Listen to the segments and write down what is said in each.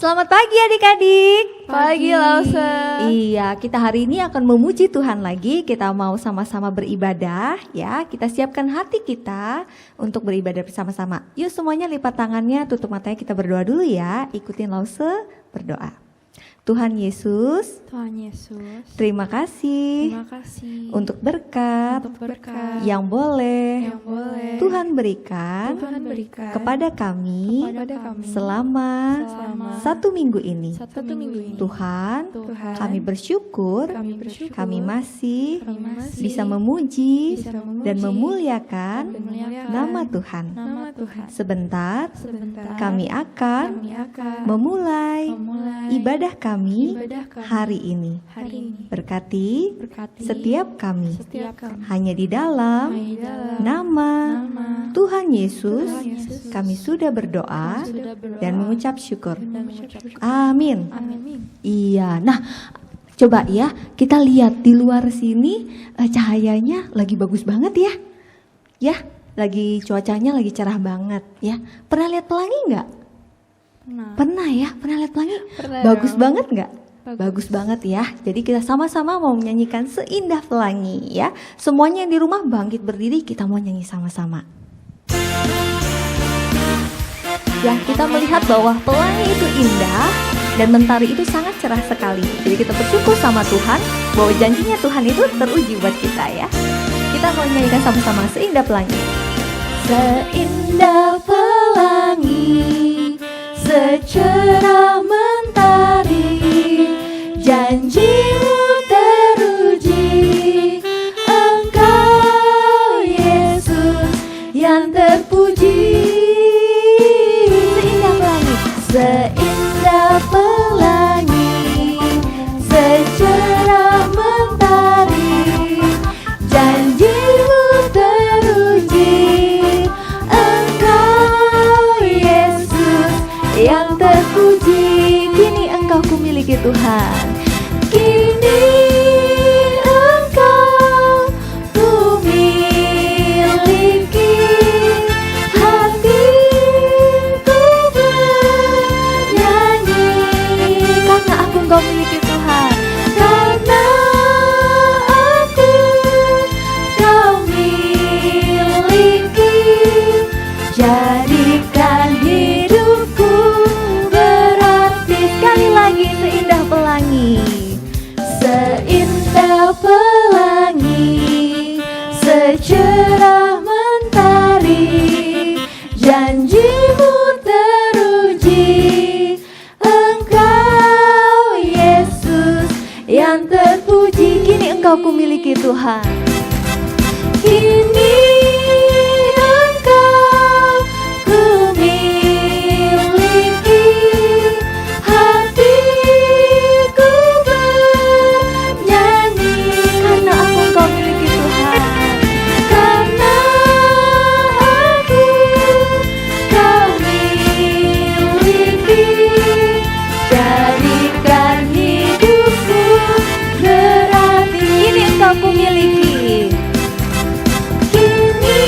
Selamat pagi adik-adik. Pagi Lause. Iya, kita hari ini akan memuji Tuhan lagi. Kita mau sama-sama beribadah ya. Kita siapkan hati kita untuk beribadah bersama-sama. Yuk semuanya lipat tangannya, tutup matanya, kita berdoa dulu ya. Ikutin Lause berdoa. Tuhan Yesus, terima kasih untuk berkat yang boleh Tuhan berikan kepada kami selama satu minggu ini. Tuhan, kami bersyukur kami masih bisa memuji dan memuliakan nama Tuhan. Sebentar kami akan memulai ibadah kami hari ini. Berkati setiap kami hanya di dalam nama Tuhan Yesus kami sudah berdoa dan mengucap syukur. Amin. Iya, nah coba ya kita lihat di luar sini cahayanya lagi bagus banget ya. Ya, lagi cuacanya lagi cerah banget ya. Pernah lihat pelangi nggak? Pernah ya, pernah lihat pelangi? Bagus banget nggak? Bagus banget ya. Jadi kita sama-sama mau menyanyikan Seindah Pelangi ya. Semuanya yang di rumah bangkit berdiri, kita mau nyanyi sama-sama. Ya, kita melihat bahwa pelangi itu indah dan mentari itu sangat cerah sekali. Jadi kita bersyukur sama Tuhan bahwa janjinya Tuhan itu teruji buat kita ya. Kita mau nyanyikan sama-sama Seindah Pelangi. Seindah pelangi, secerah mentari, janjimu teruji, Engkau Yesus yang terpuji. Seindah pelangi, seindah pelangi, secerah mentari, janjimu teruji, Engkau Yesus yang terpuji. Kini Engkau kumiliki Tuhan. Kini Engkau kumiliki, hatiku bernyanyi. Karena aku Engkau miliki Tuhan. Karena aku Kau miliki, jadikan hidupku berarti. Sekali lagi seindah pelangi, seindah pelangi, secerah mentari, janjimu teruji, Engkau Yesus yang terpuji. Kini Engkau kumiliki Tuhan. Kini Engkau kumiliki, hatiku bernyanyi. Karena aku Engkau miliki Tuhan. Karena aku Kau miliki, jadikan hidupku berarti. Kini Engkau kumiliki. Kini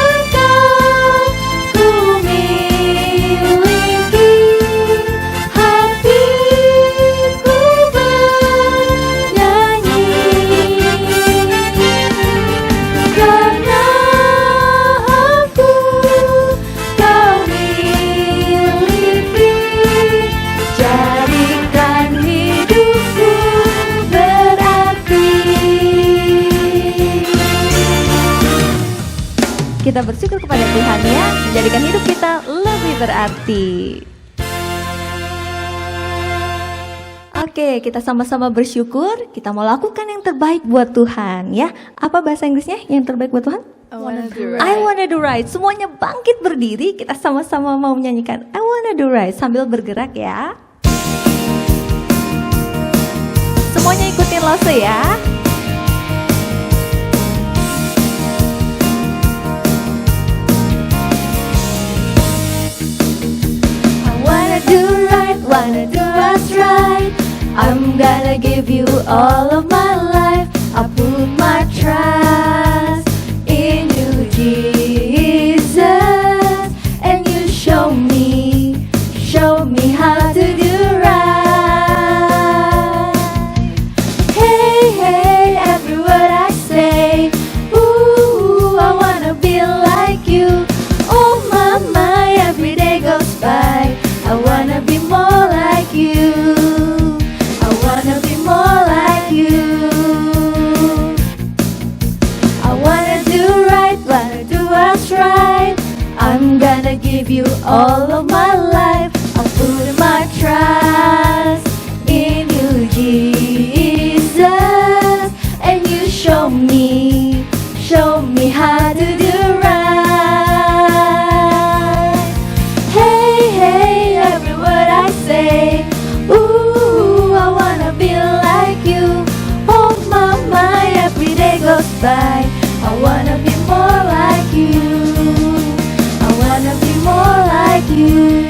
Engkau kumiliki, hatiku bernyanyi. Karena aku Kau miliki, jadikan hidupku berarti. Kita bersyukur kepada Tuhan ya, menjadikan hidup kita lebih berarti. Oke, kita sama-sama bersyukur. Kita mau lakukan yang terbaik buat Tuhan ya. Apa bahasa Inggrisnya yang terbaik buat Tuhan? I wanna do right. Semuanya bangkit berdiri. Kita sama-sama mau menyanyikan I wanna do right sambil bergerak ya. Semuanya ikutin Lose ya. Wanna do what's right. I'm gonna give you all of my life. I put my trust in you, Jesus. And you show me how to do right. Hey, hey, every word I say. Ooh, I wanna be like you. Oh my, my, every day goes by. I wanna be more like you. I wanna be more like you. I wanna do right, wanna do what's right. I'm gonna give you all of my life. I'll put my trust in you, Jesus. And you show me how to do right. Hey, hey, every word I say. Ooh, I wanna be like you. Oh my, my, every day goes by. I wanna be more like you. I wanna be more like you.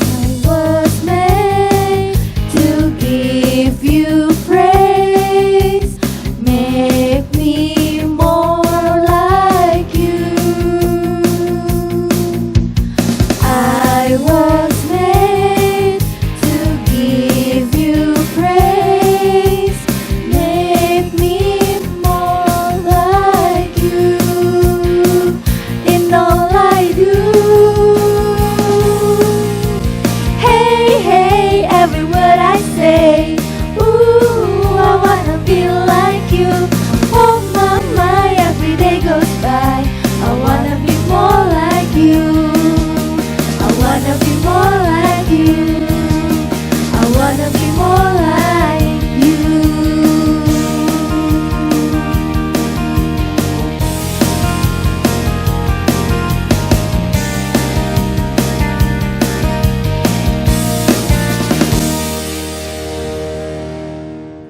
I was made to give you praise. Make me more like you. I was made to give you praise. Make me more like you in all I do. Hey, hey, every word I say. Ooh, I wanna be like you. Oh my, my, every day goes by. I wanna be more like you. I wanna be more like you. I wanna be more like you.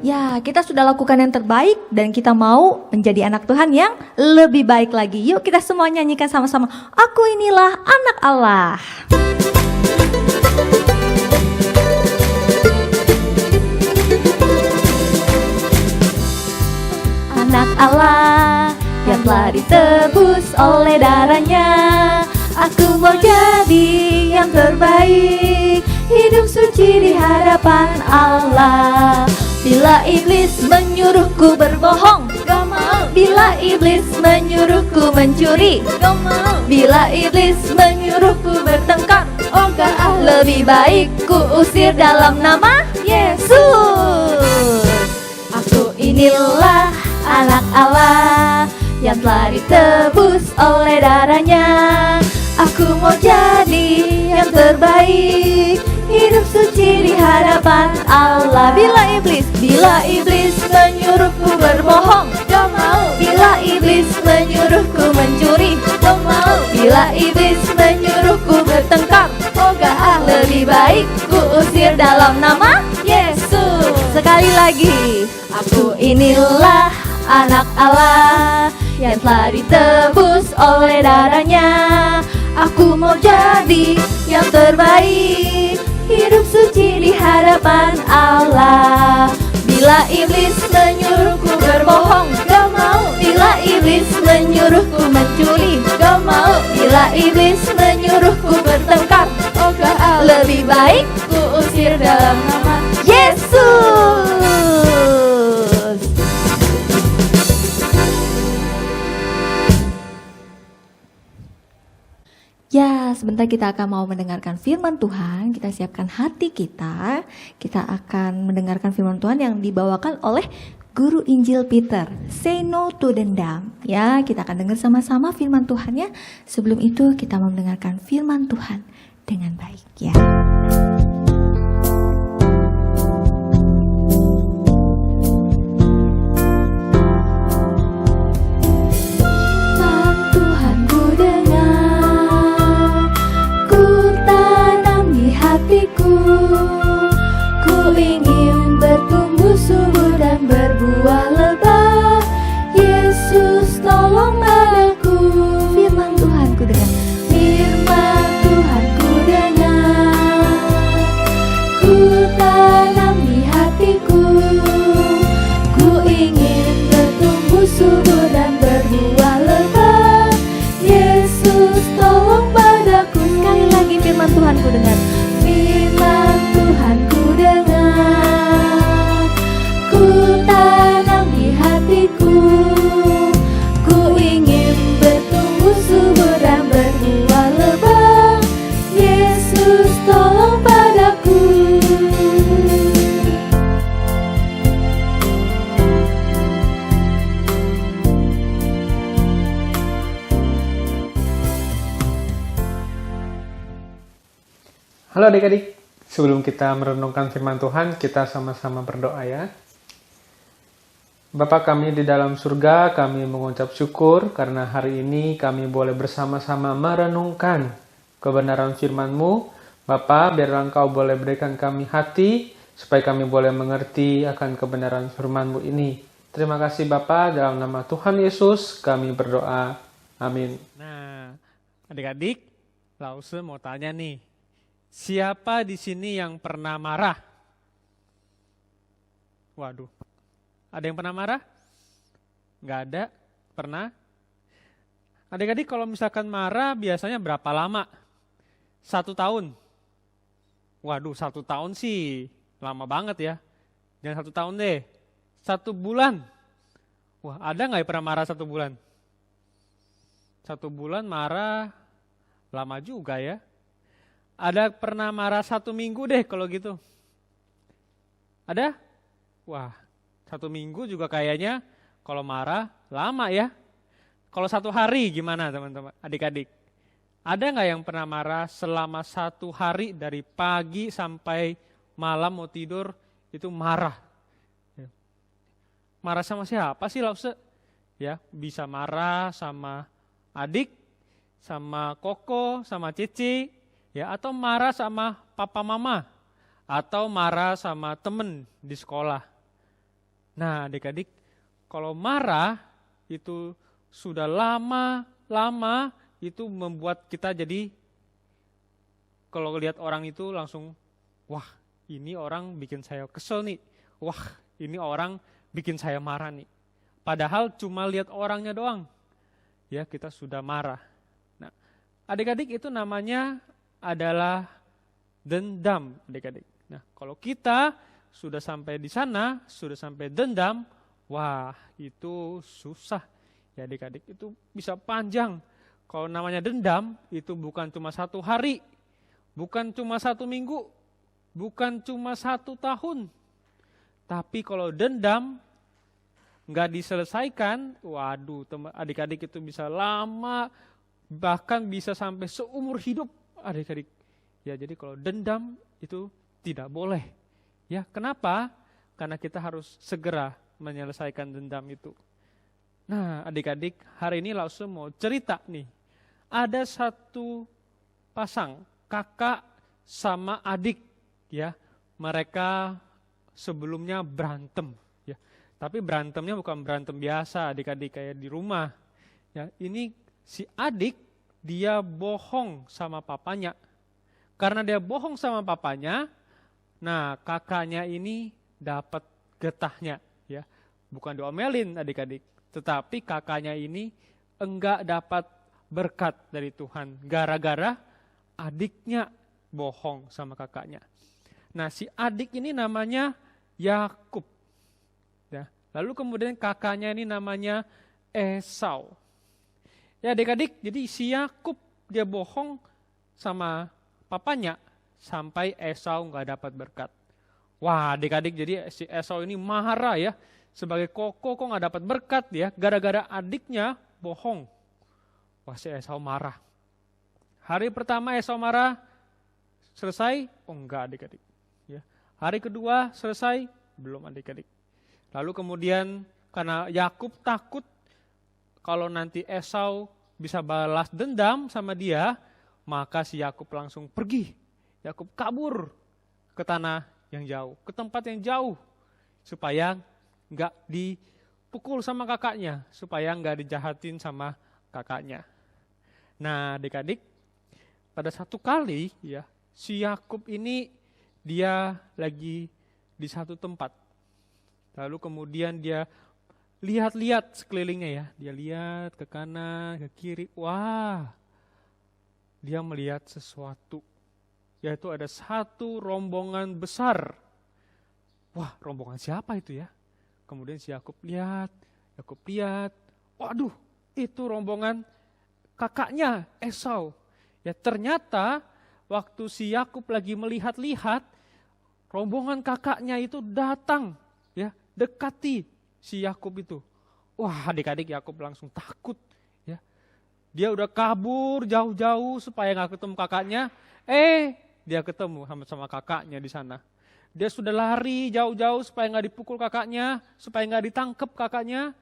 Ya, kita sudah lakukan yang terbaik dan kita mau menjadi anak Tuhan yang lebih baik lagi. Yuk kita semua nyanyikan sama-sama. Aku inilah anak Allah. Anak Allah yang telah ditebus oleh darahnya. Aku mau jadi yang terbaik, hidup suci di hadapan Allah. Bila iblis menyuruhku berbohong, gak mau. Bila iblis menyuruhku mencuri, gak mau. Bila iblis menyuruhku bertengkar, oh gak. Lebih baik ku usir dalam nama Yesus. Aku inilah anak Allah yang telah ditebus oleh darahnya. Aku mau jadi yang terbaik, hidup suci di hadapan Allah. Bila iblis menyuruhku berbohong, gak mau. Bila iblis menyuruhku mencuri, gak mau. Bila iblis menyuruhku bertengkar, oh gak. Lebih baik ku usir dalam nama Yesus. Sekali lagi, aku inilah anak Allah yang telah ditebus oleh darahnya. Aku mau jadi yang terbaik, hidup suci di hadapan Allah. Bila iblis menyuruhku berbohong, gak mau. Bila iblis menyuruhku mencuri, gak mau. Bila iblis menyuruhku bertengkar, oh gak. Lebih baik ku usir dalam nama Yesus. Ya, sebentar kita akan mau mendengarkan firman Tuhan. Kita siapkan hati kita. Kita akan mendengarkan firman Tuhan yang dibawakan oleh Guru Injil Peter. Say no to dendam. Ya, kita akan dengar sama-sama firman Tuhannya. Sebelum itu kita mau mendengarkan firman Tuhan dengan baik ya. firman Tuhan ku dengar. Firman Tuhan ku dengar, ku tanam di hatiku. Ku ingin bertumbuh subur dan berbuah lebat. Yesus tolong padaku. Halo adik-adik, sebelum kita merenungkan firman Tuhan, kita sama-sama berdoa ya. Bapa kami di dalam surga, kami mengucap syukur karena hari ini kami boleh bersama-sama merenungkan kebenaran firman-Mu. Bapa, biarlah Engkau boleh berikan kami hati, supaya kami boleh mengerti akan kebenaran firman-Mu ini. Terima kasih Bapa, dalam nama Tuhan Yesus kami berdoa. Amin. Nah, adik-adik, Lause mau tanya nih, siapa di sini yang pernah marah? Waduh, ada yang pernah marah? Nggak ada, pernah? Adik-adik kalau misalkan marah biasanya berapa lama? 1 tahun? Waduh, 1 tahun sih lama banget ya. Jangan 1 tahun deh, 1 bulan. Wah, ada nggak yang pernah marah 1 bulan? 1 bulan marah, lama juga ya. Ada pernah marah 1 minggu deh kalau gitu? Ada? Wah, 1 minggu juga kayaknya kalau marah lama ya. Kalau 1 hari gimana teman-teman, adik-adik? Ada nggak yang pernah marah selama 1 hari dari pagi sampai malam mau tidur itu marah? Marah sama siapa sih Lause? Ya, bisa marah sama adik, sama koko, sama cici, ya, atau marah sama papa mama, atau marah sama temen di sekolah. Nah adik-adik, kalau marah itu sudah lama itu membuat kita jadi, kalau lihat orang itu langsung, wah ini orang bikin saya kesel nih, wah ini orang bikin saya marah nih. Padahal cuma lihat orangnya doang, ya kita sudah marah. Nah adik-adik itu namanya adalah dendam adik-adik. Nah kalau kita sudah sampai di sana, sudah sampai dendam, wah itu susah ya adik-adik, itu bisa panjang. Kalau namanya dendam itu bukan cuma 1 hari, bukan cuma 1 minggu, bukan cuma 1 tahun. Tapi kalau dendam nggak diselesaikan, waduh adik-adik itu bisa lama, bahkan bisa sampai seumur hidup adik-adik. Ya jadi kalau dendam itu tidak boleh. Ya kenapa? Karena kita harus segera menyelesaikan dendam itu. Nah adik-adik, hari ini langsung mau cerita nih. Ada 1 pasang kakak sama adik, ya. Mereka sebelumnya berantem, ya. Tapi berantemnya bukan berantem biasa adik-adik kayak di rumah. Ya, ini si adik dia bohong sama papanya. Karena dia bohong sama papanya, nah kakaknya ini dapat getahnya, ya. Bukan diomelin adik-adik, tetapi kakaknya ini enggak dapat berkat dari Tuhan gara-gara adiknya bohong sama kakaknya. Nah, si adik ini namanya Yakub. Ya, lalu kemudian kakaknya ini namanya Esau. Ya adik-adik, jadi si Yakub dia bohong sama papanya sampai Esau nggak dapat berkat. Wah adik-adik, jadi si Esau ini marah ya, sebagai koko kok nggak dapat berkat ya, gara-gara adiknya bohong. Wah si Esau marah. Hari pertama Esau marah, selesai? Oh enggak adik-adik. Ya. Hari kedua selesai? Belum adik-adik. Lalu kemudian karena Yakub takut kalau nanti Esau bisa balas dendam sama dia, maka si Yakub langsung pergi. Yakub kabur ke tanah yang jauh, ke tempat yang jauh, supaya nggak dipukul sama kakaknya, supaya nggak dijahatin sama kakaknya. Nah adik-adik, pada satu kali ya si Yakub ini dia lagi di satu tempat, lalu kemudian dia lihat-lihat sekelilingnya ya, dia lihat ke kanan, ke kiri, wah dia melihat sesuatu yaitu ada satu rombongan besar. Wah, rombongan siapa itu ya? Kemudian si Yakub lihat, waduh, itu rombongan kakaknya Esau. Ya ternyata waktu si Yakub lagi melihat-lihat, rombongan kakaknya itu datang, ya dekati si Yakub itu. Wah, adik-adik Yakub langsung takut, ya. Dia udah kabur jauh-jauh supaya nggak ketemu kakaknya. Dia ketemu sama kakaknya di sana. Dia sudah lari jauh-jauh supaya nggak dipukul kakaknya, supaya nggak ditangkep kakaknya.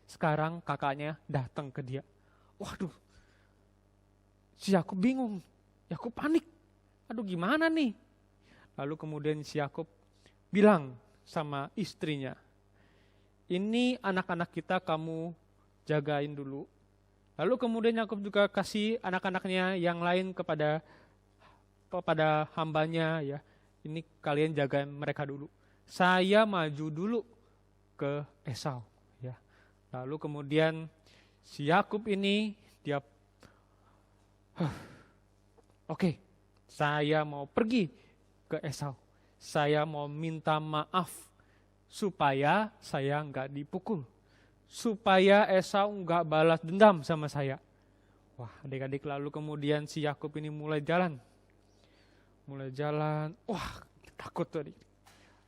Sekarang kakaknya datang ke dia. Waduh, si Yakub bingung, Yakub panik. Aduh, gimana nih? Lalu kemudian si Yakub bilang sama istrinya, ini anak-anak kita kamu jagain dulu. Lalu kemudian Yakub juga kasih anak-anaknya yang lain kepada hambanya, ya. Ini kalian jaga mereka dulu. Saya maju dulu ke Esau, ya. Lalu kemudian si Yakub ini dia Oke, saya mau pergi ke Esau. Saya mau minta maaf supaya saya nggak dipukul. Supaya Esau nggak balas dendam sama saya. Wah, adik-adik, lalu kemudian si Yakub ini mulai jalan. Wah, takut tuh adik.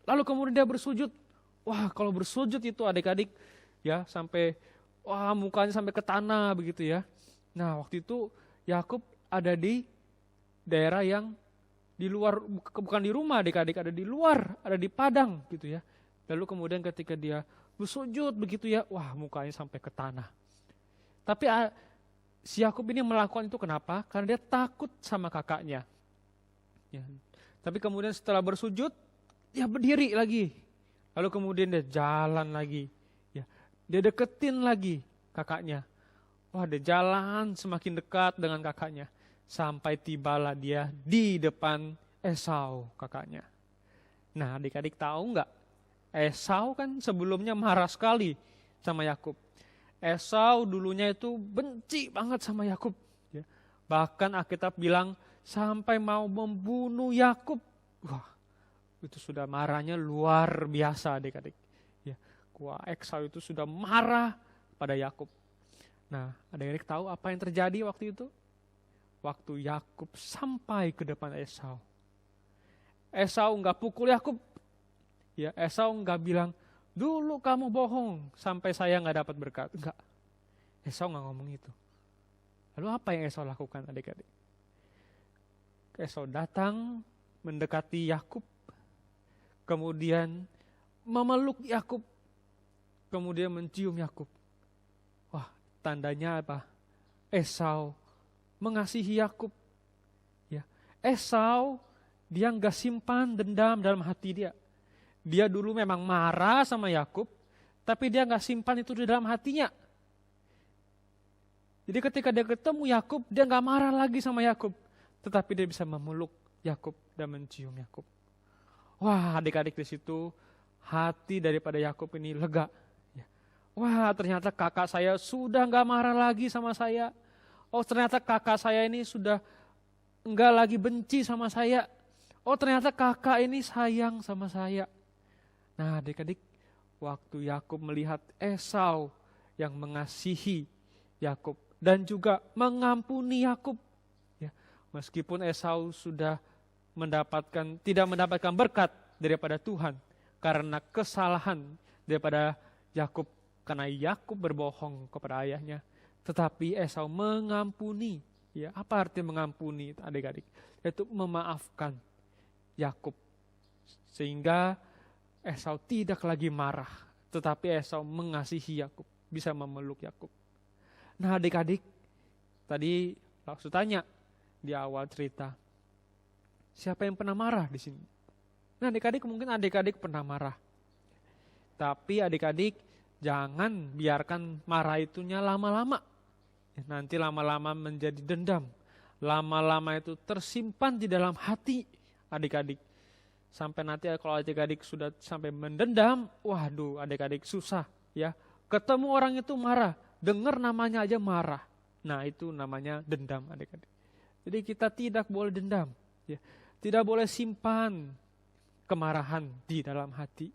Lalu kemudian dia bersujud. Wah, kalau bersujud itu adik-adik ya sampai mukanya sampai ke tanah begitu ya. Nah, waktu itu Yakub ada di daerah yang di luar, bukan di rumah adik-adik, ada di luar, ada di padang gitu ya. Lalu kemudian ketika dia bersujud begitu ya, wah mukanya sampai ke tanah. Tapi si Yakub ini melakukan itu kenapa? Karena dia takut sama kakaknya. Ya. Tapi kemudian setelah bersujud, dia berdiri lagi. Lalu kemudian dia jalan lagi. Ya. Dia deketin lagi kakaknya. Wah, dia jalan semakin dekat dengan kakaknya. Sampai tibalah dia di depan Esau kakaknya. Nah, adik-adik tahu nggak? Esau kan sebelumnya marah sekali sama Yakub. Esau dulunya itu benci banget sama Yakub. Ya. Bahkan Alkitab bilang sampai mau membunuh Yakub. Wah, itu sudah marahnya luar biasa adik-adik. Ya. Wah, Esau itu sudah marah pada Yakub. Nah, adik-adik tahu apa yang terjadi waktu itu? Waktu Yakub sampai ke depan Esau. Esau nggak pukul Yakub. Ya, Esau nggak bilang, dulu kamu bohong sampai saya nggak dapat berkat. Enggak. Esau nggak ngomong itu. Lalu apa yang Esau lakukan adik-adik? Esau datang mendekati Yakub, kemudian memeluk Yakub, kemudian mencium Yakub. Wah, tandanya apa? Esau mengasihi Yakub. Ya, Esau dia nggak simpan dendam dalam hati dia. Dia dulu memang marah sama Yakub, tapi dia nggak simpan itu di dalam hatinya. Jadi ketika dia ketemu Yakub, dia nggak marah lagi sama Yakub. Tetapi dia bisa memeluk Yakub dan mencium Yakub. Wah, adik-adik di situ hati daripada Yakub ini lega. Wah, ternyata kakak saya sudah nggak marah lagi sama saya. Oh, ternyata kakak saya ini sudah nggak lagi benci sama saya. Oh, ternyata kakak ini sayang sama saya. Nah, adik-adik, waktu Yakub melihat Esau yang mengasihi Yakub dan juga mengampuni Yakub. Meskipun Esau sudah tidak mendapatkan berkat daripada Tuhan karena kesalahan daripada Yakub, karena Yakub berbohong kepada ayahnya, tetapi Esau mengampuni. Ya, apa arti mengampuni, adik-adik? Yaitu memaafkan Yakub, sehingga Esau tidak lagi marah, tetapi Esau mengasihi Yakub, bisa memeluk Yakub. Nah, adik-adik, tadi langsung tanya di awal cerita, siapa yang pernah marah di sini? Nah, adik-adik mungkin adik-adik pernah marah. Tapi adik-adik jangan biarkan marah itunya lama-lama. Nanti lama-lama menjadi dendam. Lama-lama itu tersimpan di dalam hati adik-adik. Sampai nanti kalau adik-adik sudah sampai mendendam, waduh adik-adik susah ya. Ketemu orang itu marah, dengar namanya aja marah. Nah, itu namanya dendam adik-adik. Jadi kita tidak boleh dendam. Ya, tidak boleh simpan kemarahan di dalam hati.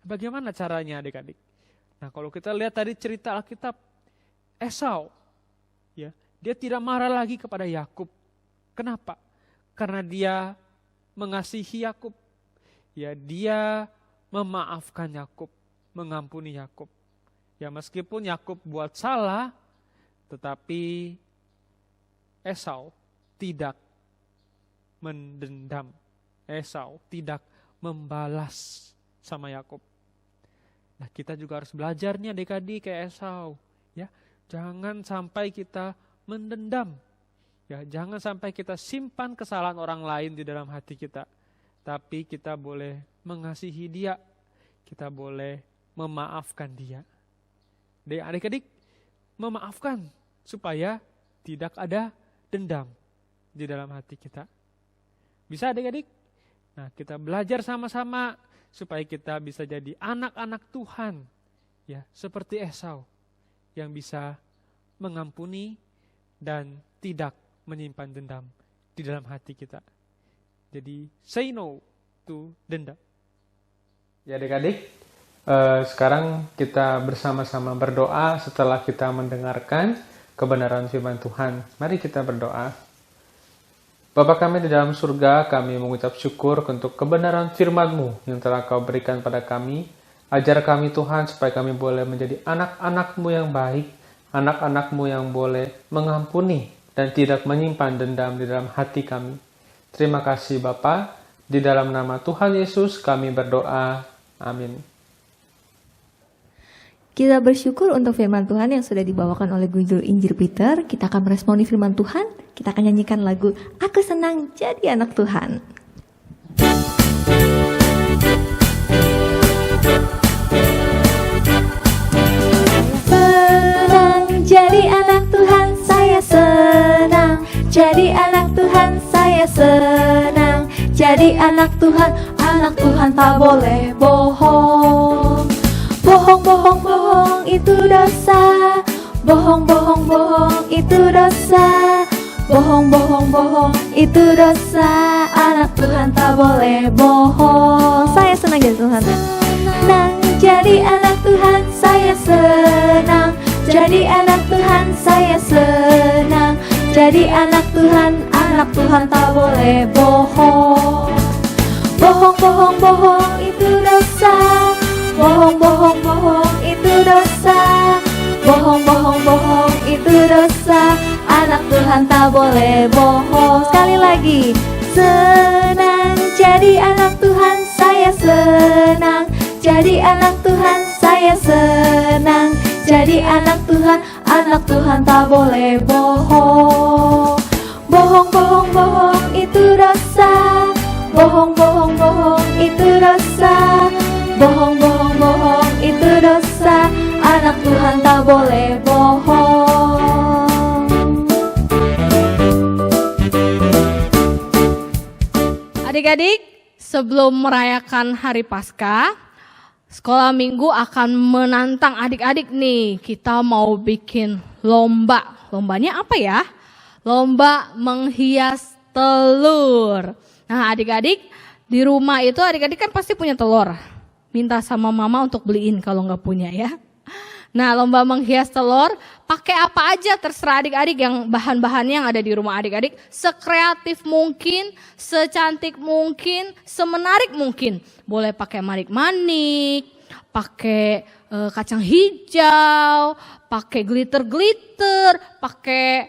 Bagaimana caranya adik-adik? Nah, kalau kita lihat tadi cerita Alkitab, Esau, ya, dia tidak marah lagi kepada Yakub. Kenapa? Karena dia mengasihi Yakub. Ya, dia memaafkan Yakub, mengampuni Yakub. Ya, meskipun Yakub buat salah, tetapi Esau tidak mendendam. Esau tidak membalas sama Yakub. Nah, kita juga harus belajar nih adik-adik kayak Esau, ya. Jangan sampai kita mendendam. Ya, jangan sampai kita simpan kesalahan orang lain di dalam hati kita. Tapi kita boleh mengasihi dia. Kita boleh memaafkan dia. Adik-adik, memaafkan supaya tidak ada dendam di dalam hati kita. Bisa adik-adik? Nah, kita belajar sama-sama supaya kita bisa jadi anak-anak Tuhan, ya, seperti Esau yang bisa mengampuni dan tidak menyimpan dendam di dalam hati kita. Jadi say no to dendam. Ya adik-adik, sekarang kita bersama-sama berdoa setelah kita mendengarkan kebenaran firman Tuhan. Mari kita berdoa. Bapa kami di dalam surga, kami mengucap syukur untuk kebenaran firman-Mu yang telah Kau berikan pada kami. Ajar kami Tuhan supaya kami boleh menjadi anak-anak-Mu yang baik, anak-anak-Mu yang boleh mengampuni dan tidak menyimpan dendam di dalam hati kami. Terima kasih Bapa, di dalam nama Tuhan Yesus kami berdoa. Amin. Kita bersyukur untuk firman Tuhan yang sudah dibawakan oleh Guru Injil Peter. Kita akan meresponi firman Tuhan. Kita akan nyanyikan lagu Aku Senang Jadi Anak Tuhan. Senang jadi anak Tuhan, saya senang. Jadi anak Tuhan, saya senang. Jadi anak Tuhan tak boleh bohong. Bohong, bohong, bohong itu dosa. Bohong, bohong, bohong itu dosa. Bohong, bohong, bohong itu dosa. Anak Tuhan tak boleh bohong. Saya senang jadi Tuhan. Senang jadi anak Tuhan, saya senang. Jadi anak Tuhan, saya senang. Jadi anak Tuhan tak boleh bohong. Bohong, bohong, bohong itu dosa. Bohong, bohong, bohong itu dosa. Bohong, bohong, bohong itu dosa. Anak Tuhan tak boleh bohong. Sekali lagi. Senang jadi anak Tuhan, saya senang. Jadi anak Tuhan, saya senang. Jadi anak Tuhan tak boleh bohong. Bohong, bohong, bohong itu dosa. Bohong, bohong, bohong itu dosa. Bohong, bohong, bohong itu dosa. Anak Tuhan tak boleh bohong. Adik-adik, sebelum merayakan Hari Paskah, Sekolah Minggu akan menantang adik-adik nih. Kita mau bikin lomba. Lombanya apa ya? Lomba menghias telur. Nah, adik-adik di rumah itu adik-adik kan pasti punya telur. Minta sama mama untuk beliin kalau nggak punya ya. Nah, lomba menghias telur, pakai apa aja terserah adik-adik yang bahan-bahannya yang ada di rumah adik-adik. Sekreatif mungkin, secantik mungkin, semenarik mungkin. Boleh pakai manik-manik, pakai kacang hijau, pakai glitter-glitter, pakai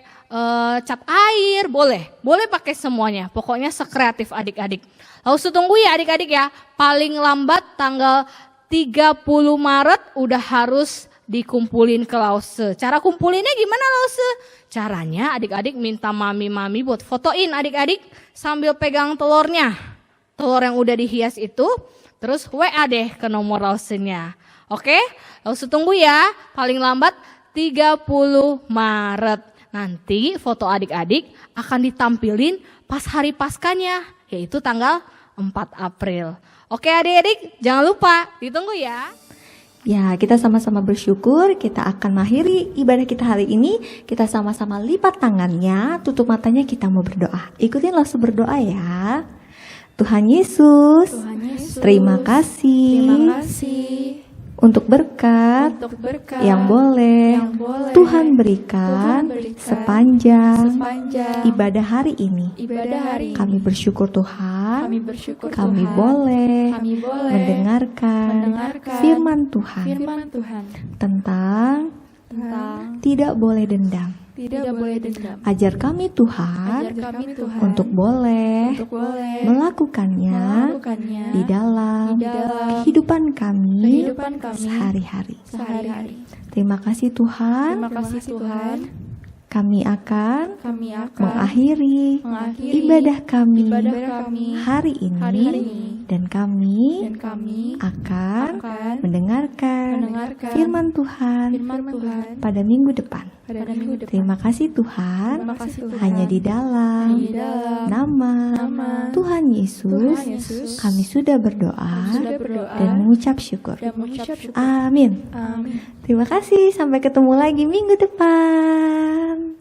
cat air, boleh pakai semuanya. Pokoknya sekreatif adik-adik. Lalu tunggu ya adik-adik ya, paling lambat tanggal 30 Maret udah harus dikumpulin ke Lause. Cara kumpulinnya gimana Lause? Caranya adik-adik minta mami-mami buat fotoin adik-adik sambil pegang telurnya. Telur yang udah dihias itu, terus WA deh ke nomor Lausenya. Oke? Lause tunggu ya, paling lambat 30 Maret. Nanti foto adik-adik akan ditampilin pas hari Paskahnya, yaitu tanggal 4 April. Oke adik-adik, jangan lupa ditunggu ya. Ya, kita sama-sama bersyukur. Kita akan mengakhiri ibadah kita hari ini. Kita sama-sama lipat tangannya, tutup matanya, kita mau berdoa. Ikutin langsung berdoa ya. Tuhan Yesus, terima kasih untuk berkat yang boleh Tuhan berikan sepanjang ibadah hari ini. Kami bersyukur Tuhan, kami boleh mendengarkan firman Tuhan tentang tidak boleh dendam. Ajar kami Tuhan untuk boleh melakukannya di dalam kehidupan kami sehari-hari. Terima kasih Tuhan. Kami akan mengakhiri ibadah kami hari ini dan kami akan mendengarkan firman Tuhan pada minggu depan. Terima kasih Tuhan. Hanya di dalam nama Tuhan Yesus kami sudah berdoa dan mengucap syukur. Amin. Terima kasih. Sampai ketemu lagi minggu depan.